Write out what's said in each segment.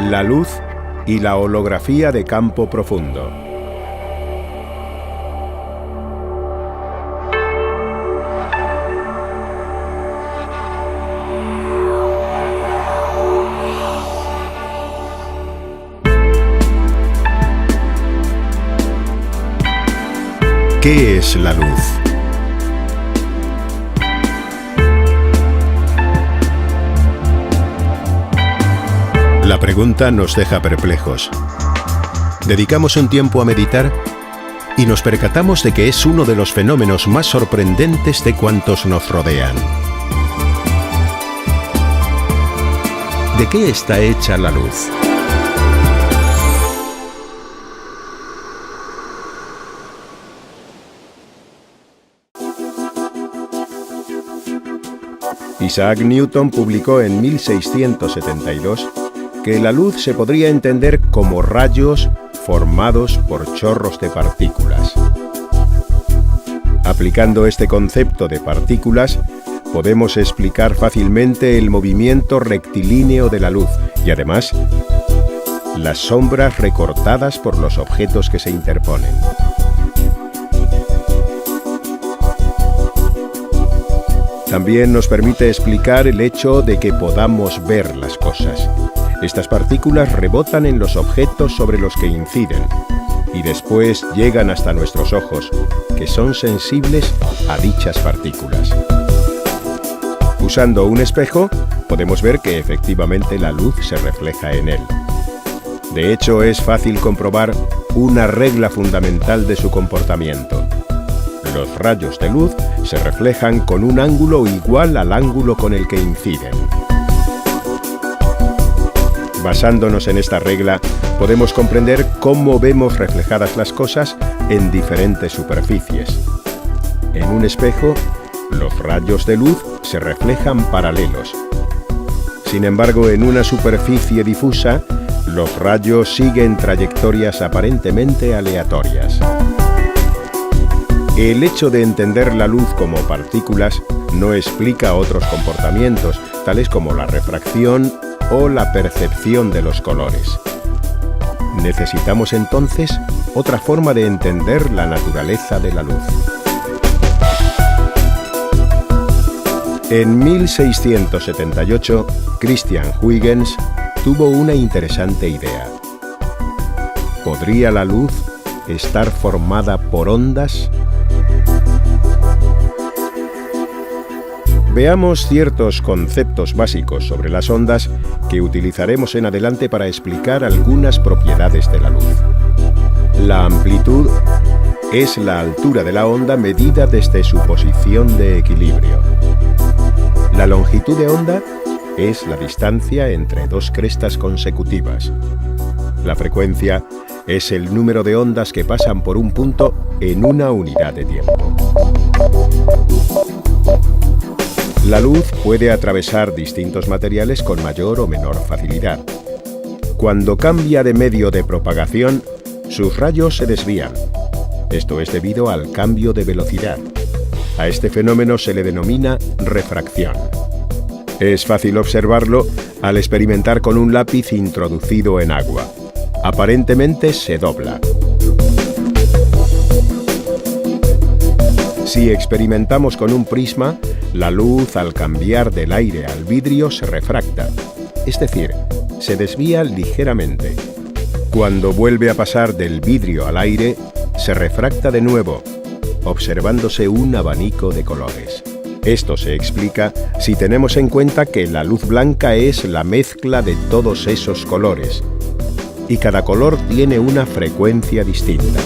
La luz y la holografía de campo profundo. ¿Qué es la luz? La pregunta nos deja perplejos. Dedicamos un tiempo a meditar y nos percatamos de que es uno de los fenómenos más sorprendentes de cuantos nos rodean. ¿De qué está hecha la luz? Isaac Newton publicó en 1672 que la luz se podría entender como rayos formados por chorros de partículas. Aplicando este concepto de partículas, podemos explicar fácilmente el movimiento rectilíneo de la luz y además las sombras recortadas por los objetos que se interponen. También nos permite explicar el hecho de que podamos ver las cosas. Estas partículas rebotan en los objetos sobre los que inciden y después llegan hasta nuestros ojos, que son sensibles a dichas partículas. Usando un espejo, podemos ver que efectivamente la luz se refleja en él. De hecho, es fácil comprobar una regla fundamental de su comportamiento. Los rayos de luz se reflejan con un ángulo igual al ángulo con el que inciden. Basándonos en esta regla, podemos comprender cómo vemos reflejadas las cosas en diferentes superficies. En un espejo, los rayos de luz se reflejan paralelos. Sin embargo, en una superficie difusa, los rayos siguen trayectorias aparentemente aleatorias. El hecho de entender la luz como partículas no explica otros comportamientos, tales como la refracción o la percepción de los colores. Necesitamos entonces otra forma de entender la naturaleza de la luz. En 1678, Christian Huygens tuvo una interesante idea. ¿Podría la luz estar formada por ondas? Veamos ciertos conceptos básicos sobre las ondas que utilizaremos en adelante para explicar algunas propiedades de la luz. La amplitud es la altura de la onda medida desde su posición de equilibrio. La longitud de onda es la distancia entre dos crestas consecutivas. La frecuencia es el número de ondas que pasan por un punto en una unidad de tiempo. La luz puede atravesar distintos materiales con mayor o menor facilidad. Cuando cambia de medio de propagación, sus rayos se desvían. Esto es debido al cambio de velocidad. A este fenómeno se le denomina refracción. Es fácil observarlo al experimentar con un lápiz introducido en agua. Aparentemente se dobla. Si experimentamos con un prisma, la luz al cambiar del aire al vidrio se refracta, es decir, se desvía ligeramente. Cuando vuelve a pasar del vidrio al aire, se refracta de nuevo, observándose un abanico de colores. Esto se explica si tenemos en cuenta que la luz blanca es la mezcla de todos esos colores, y cada color tiene una frecuencia distinta.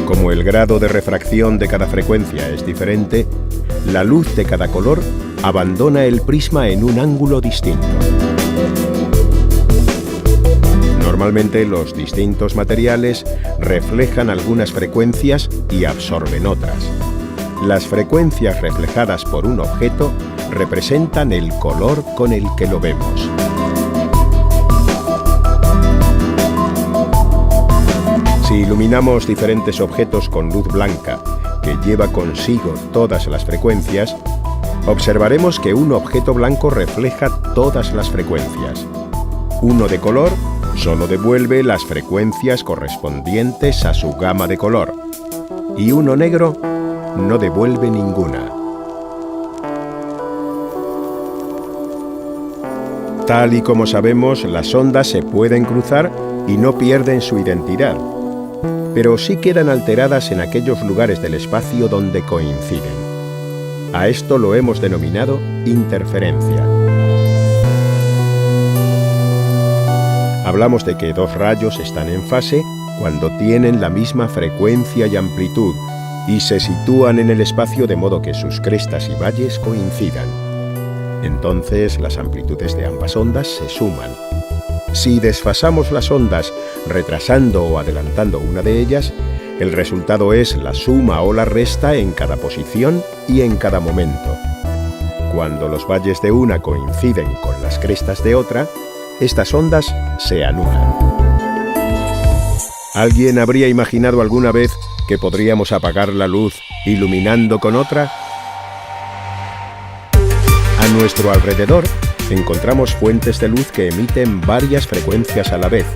Como el grado de refracción de cada frecuencia es diferente, la luz de cada color abandona el prisma en un ángulo distinto. Normalmente los distintos materiales reflejan algunas frecuencias y absorben otras. Las frecuencias reflejadas por un objeto representan el color con el que lo vemos. Si iluminamos diferentes objetos con luz blanca, que lleva consigo todas las frecuencias, observaremos que un objeto blanco refleja todas las frecuencias. Uno de color solo devuelve las frecuencias correspondientes a su gama de color, y uno negro no devuelve ninguna. Tal y como sabemos, las ondas se pueden cruzar y no pierden su identidad, pero sí quedan alteradas en aquellos lugares del espacio donde coinciden. A esto lo hemos denominado interferencia. Hablamos de que dos rayos están en fase cuando tienen la misma frecuencia y amplitud y se sitúan en el espacio de modo que sus crestas y valles coincidan. Entonces las amplitudes de ambas ondas se suman. Si desfasamos las ondas retrasando o adelantando una de ellas, el resultado es la suma o la resta en cada posición y en cada momento. Cuando los valles de una coinciden con las crestas de otra, estas ondas se anulan. ¿Alguien habría imaginado alguna vez que podríamos apagar la luz iluminando con otra? A nuestro alrededor encontramos fuentes de luz que emiten varias frecuencias a la vez,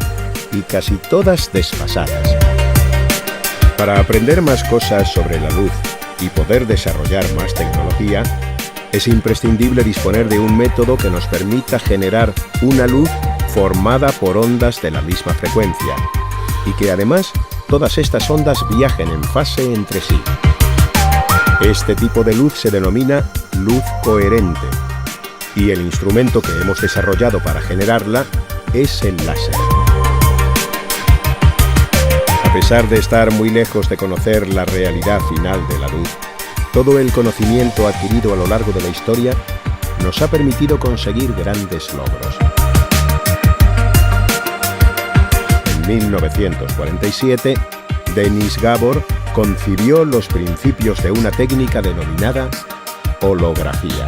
y casi todas desfasadas. Para aprender más cosas sobre la luz y poder desarrollar más tecnología, es imprescindible disponer de un método que nos permita generar una luz formada por ondas de la misma frecuencia, y que además todas estas ondas viajen en fase entre sí. Este tipo de luz se denomina luz coherente, y el instrumento que hemos desarrollado para generarla es el láser. A pesar de estar muy lejos de conocer la realidad final de la luz, todo el conocimiento adquirido a lo largo de la historia nos ha permitido conseguir grandes logros. En 1947, Denis Gabor concibió los principios de una técnica denominada holografía.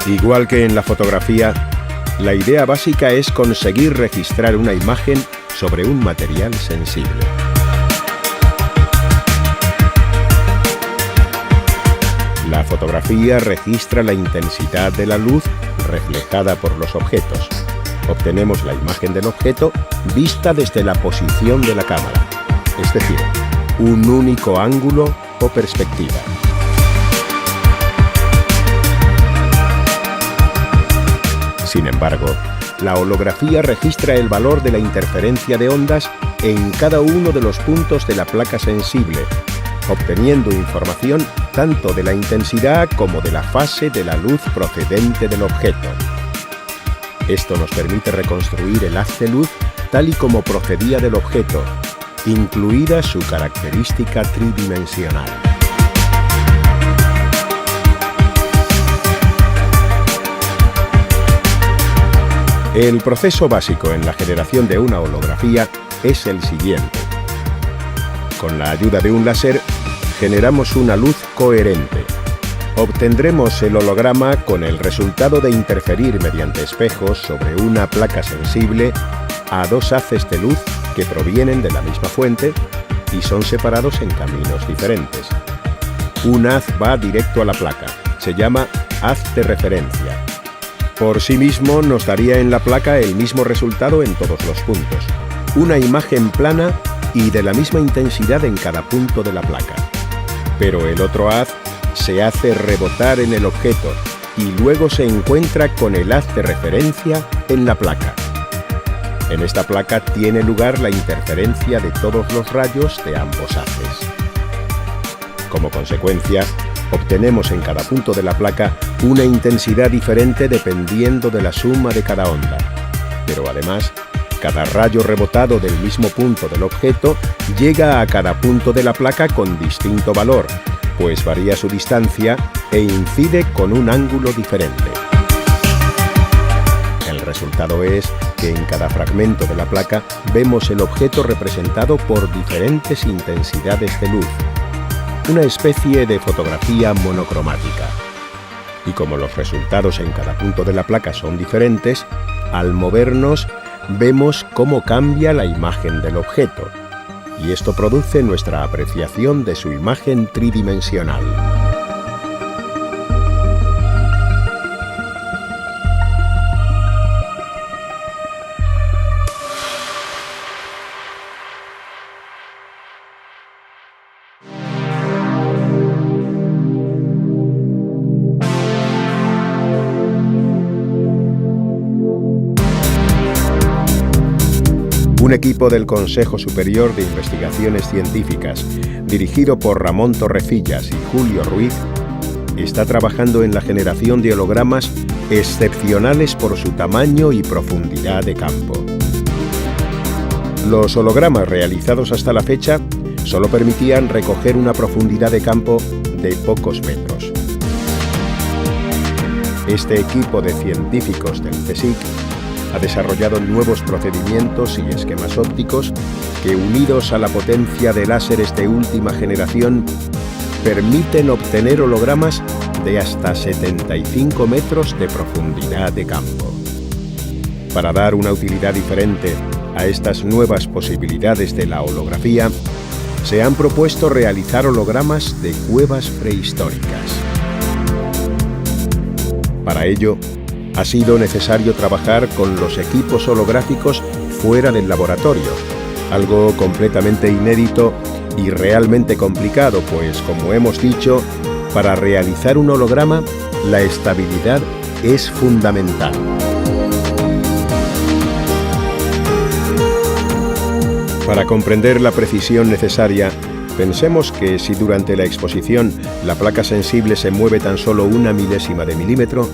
Igual que en la fotografía, la idea básica es conseguir registrar una imagen sobre un material sensible. La fotografía registra la intensidad de la luz reflejada por los objetos. Obtenemos la imagen del objeto vista desde la posición de la cámara, es decir, un único ángulo o perspectiva. Sin embargo, la holografía registra el valor de la interferencia de ondas en cada uno de los puntos de la placa sensible, obteniendo información tanto de la intensidad como de la fase de la luz procedente del objeto. Esto nos permite reconstruir el haz de luz tal y como procedía del objeto, incluida su característica tridimensional. El proceso básico en la generación de una holografía es el siguiente. Con la ayuda de un láser, generamos una luz coherente. Obtendremos el holograma con el resultado de interferir mediante espejos sobre una placa sensible a dos haces de luz que provienen de la misma fuente y son separados en caminos diferentes. Un haz va directo a la placa, se llama haz de referencia. Por sí mismo nos daría en la placa el mismo resultado en todos los puntos, una imagen plana y de la misma intensidad en cada punto de la placa. Pero el otro haz se hace rebotar en el objeto y luego se encuentra con el haz de referencia en la placa. En esta placa tiene lugar la interferencia de todos los rayos de ambos haces. Como consecuencia, obtenemos en cada punto de la placa una intensidad diferente dependiendo de la suma de cada onda. Pero además, cada rayo rebotado del mismo punto del objeto llega a cada punto de la placa con distinto valor, pues varía su distancia e incide con un ángulo diferente. El resultado es que en cada fragmento de la placa vemos el objeto representado por diferentes intensidades de luz, una especie de fotografía monocromática. Y como los resultados en cada punto de la placa son diferentes, al movernos vemos cómo cambia la imagen del objeto, y esto produce nuestra apreciación de su imagen tridimensional. Un equipo del Consejo Superior de Investigaciones Científicas, dirigido por Ramón Torrecillas y Julio Ruiz, está trabajando en la generación de hologramas excepcionales por su tamaño y profundidad de campo. Los hologramas realizados hasta la fecha solo permitían recoger una profundidad de campo de pocos metros. Este equipo de científicos del CSIC ha desarrollado nuevos procedimientos y esquemas ópticos que, unidos a la potencia de láseres de última generación, permiten obtener hologramas de hasta 75 metros de profundidad de campo. Para dar una utilidad diferente a estas nuevas posibilidades de la holografía, se han propuesto realizar hologramas de cuevas prehistóricas. Para ello, ha sido necesario trabajar con los equipos holográficos fuera del laboratorio, algo completamente inédito y realmente complicado, pues, como hemos dicho, para realizar un holograma, la estabilidad es fundamental. Para comprender la precisión necesaria, pensemos que si durante la exposición la placa sensible se mueve tan solo 1/1000 de milímetro,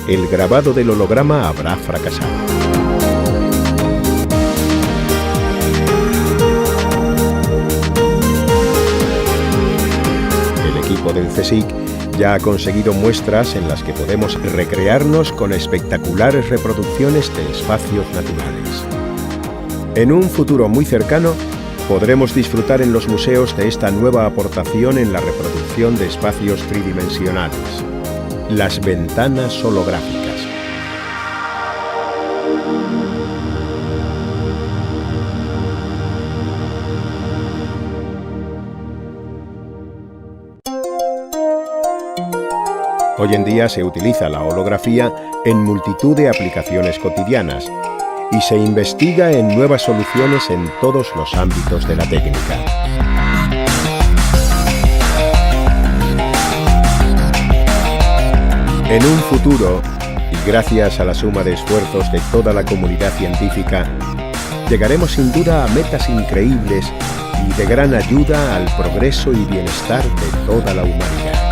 el grabado del holograma habrá fracasado. El equipo del CSIC ya ha conseguido muestras en las que podemos recrearnos con espectaculares reproducciones de espacios naturales. En un futuro muy cercano, podremos disfrutar en los museos de esta nueva aportación en la reproducción de espacios tridimensionales: las ventanas holográficas. Hoy en día se utiliza la holografía en multitud de aplicaciones cotidianas y se investiga en nuevas soluciones en todos los ámbitos de la técnica. En un futuro, y gracias a la suma de esfuerzos de toda la comunidad científica, llegaremos sin duda a metas increíbles y de gran ayuda al progreso y bienestar de toda la humanidad.